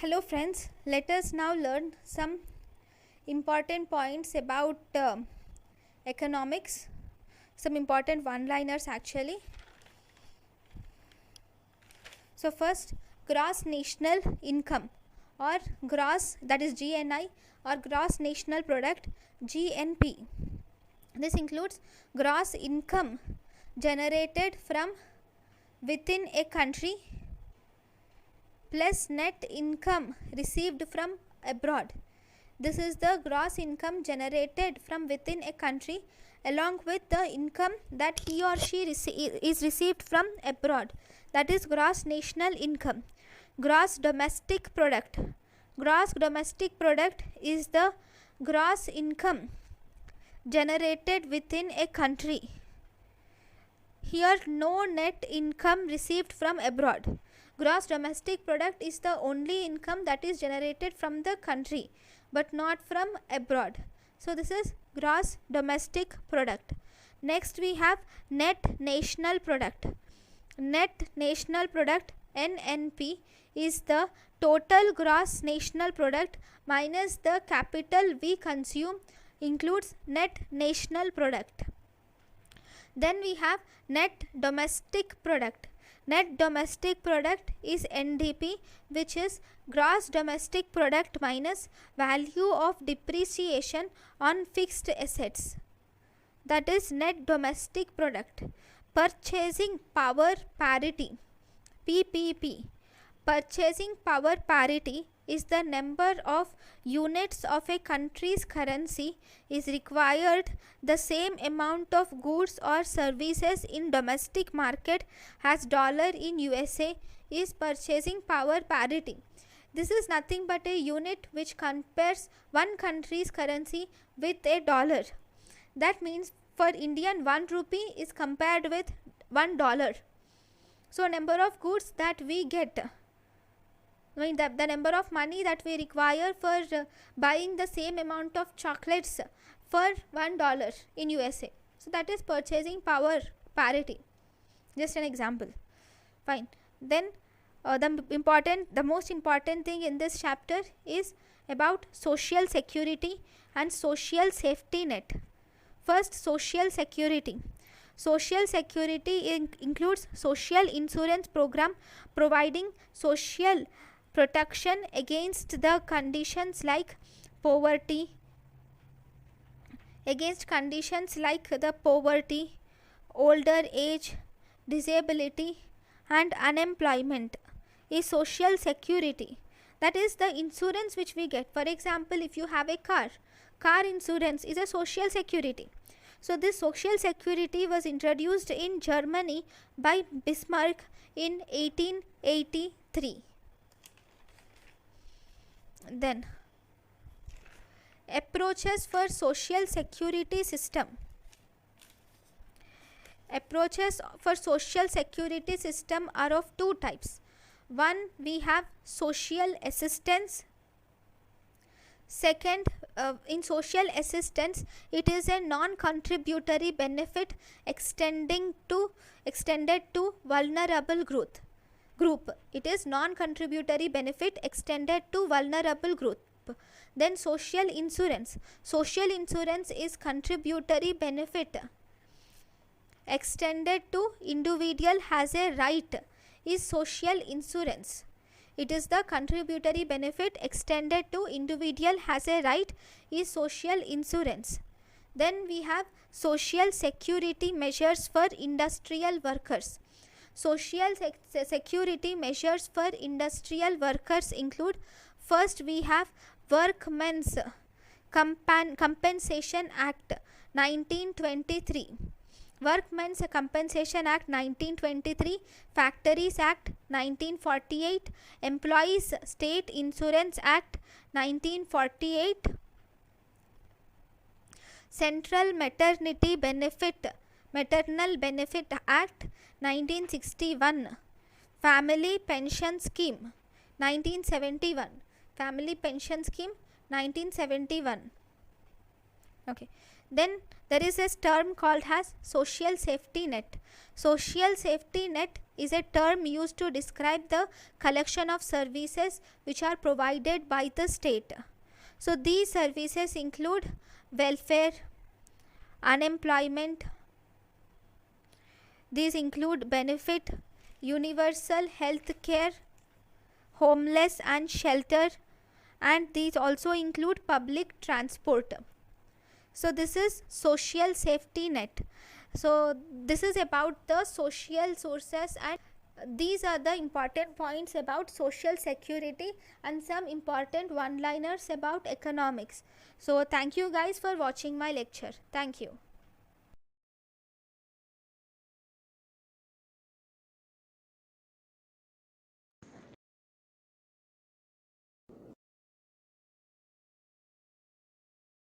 Hello friends, let us now learn some important points about economics, some important one-liners actually. So first, gross national income or gross, that is GNI, or gross national product, GNP. This includes gross income generated from within a country plus net income received from abroad. This is the gross income generated from within a country along with the income that he or she is received from abroad. That is gross national income. Gross domestic product. Gross domestic product is the gross income generated within a country. Here no net income received from abroad. Gross domestic product is the only income that is generated from the country but not from abroad. So this is gross domestic product. Next we have net national product. Net national product, NNP, is the total gross national product minus the capital we consume, includes net national product. Then we have net domestic product. Net domestic product is NDP, which is gross domestic product minus value of depreciation on fixed assets. That is net domestic product. Purchasing power parity, PPP. Purchasing power parity is the number of units of a country's currency is required the same amount of goods or services in domestic market as dollar in USA is purchasing power parity. This is nothing but a unit which compares one country's currency with a dollar. That means for Indian 1 rupee is compared with $1. So number of goods that we get, the number of money that we require for buying the same amount of chocolates for $1 in USA. So that is purchasing power parity. Just an example. Fine. Then the most important thing in this chapter is about social security and social safety net. First, social security. Social security includes social insurance program providing social protection against the conditions like poverty, older age, disability and unemployment is social security. That is the insurance which we get. For example, if you have a car insurance is a social security. So this social security was introduced in Germany by Bismarck in 1883. Then approaches for social security system. Approaches for social security system are of two types. One, we have social assistance. Second, in social assistance, it is a non-contributory benefit extended to vulnerable group. It is non-contributory benefit extended to vulnerable group. Then social insurance. Social insurance is contributory benefit extended to individual has a right is social insurance. It is the contributory benefit extended to individual has a right is social insurance. Then we have social security measures for industrial workers. Social security measures for industrial workers include, first we have Workmen's Compensation Act 1923. Workmen's Compensation Act 1923, Factories Act 1948, Employees State Insurance Act 1948, Central Maternal Benefit Act 1961, Family Pension Scheme 1971, Family Pension Scheme 1971. Okay. Then there is a term called as social safety net. Social safety net is a term used to describe the collection of services which are provided by the state. So these services include welfare, unemployment, these include benefit, universal health care, homeless and shelter, and these also include public transport. So this is social safety net. So this is about the social sources, and these are the important points about social security and some important one-liners about economics. So thank you guys for watching my lecture. Thank you.